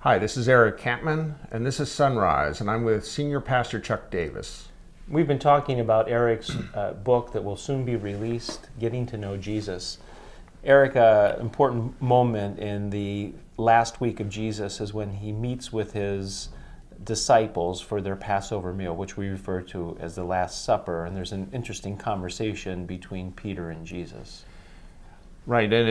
Hi, this is Eric Kampmann, and this is Sunrise, and I'm with Senior Pastor Chuck Davis. We've been talking about Eric's book that will soon be released, Getting to Know Jesus. Eric, an important moment in the last week of Jesus is when he meets with his disciples for their Passover meal, which we refer to as the Last Supper, and there's an interesting conversation between Peter and Jesus. Right, and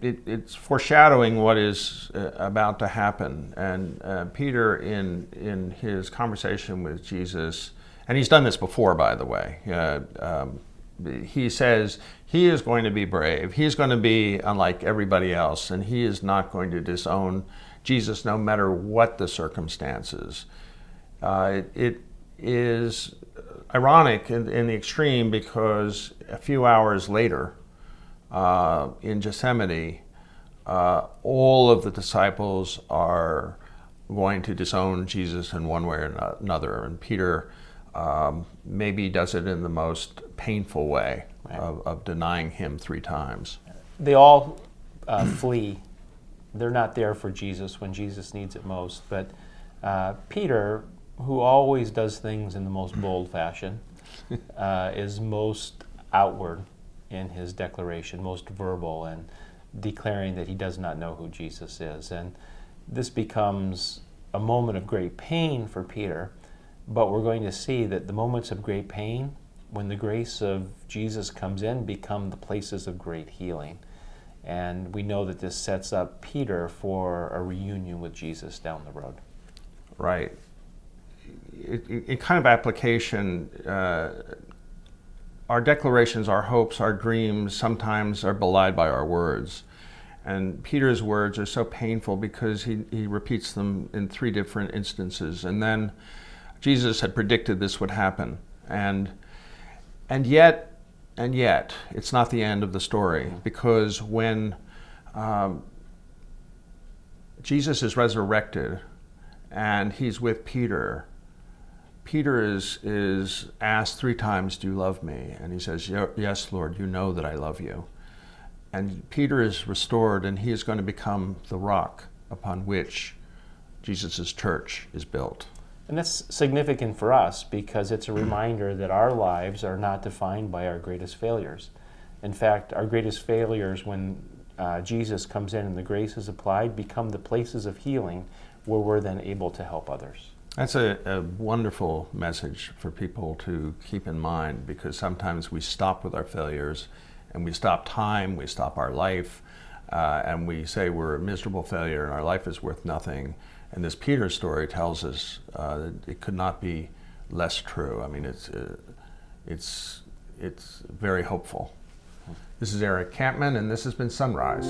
it's foreshadowing what is about to happen. And Peter, in his conversation with Jesus, and he's done this before, by the way, he says he is going to be brave. He's going to be unlike everybody else, and he is not going to disown Jesus no matter what the circumstances. It is ironic in the extreme because a few hours later, in Gethsemane, all of the disciples are going to disown Jesus in one way or another. And Peter maybe does it in the most painful way, right, of denying him 3 times. They all flee. They're not there for Jesus when Jesus needs it most. But Peter, who always does things in the most bold fashion, is most outward in his declaration, most verbal, and declaring that he does not know who Jesus is. And this becomes a moment of great pain for Peter, but we're going to see that the moments of great pain, when the grace of Jesus comes in, become the places of great healing. And we know that this sets up Peter for a reunion with Jesus down the road. Right. In kind of application, our declarations, our hopes, our dreams sometimes are belied by our words. And Peter's words are so painful because he repeats them in 3 different instances. And then Jesus had predicted this would happen. And yet, it's not the end of the story, because when Jesus is resurrected and he's with Peter, Peter is asked 3 times, "Do you love me?" And he says, "Yes, Lord, you know that I love you." And Peter is restored, and he is going to become the rock upon which Jesus' church is built. And that's significant for us because it's a reminder that our lives are not defined by our greatest failures. In fact, our greatest failures, when Jesus comes in and the grace is applied, become the places of healing where we're then able to help others. That's a wonderful message for people to keep in mind, because sometimes we stop with our failures and we stop time, we stop our life, and we say we're a miserable failure and our life is worth nothing. And this Peter story tells us that it could not be less true. I mean, it's very hopeful. This is Eric Kampmann, and this has been Sunrise.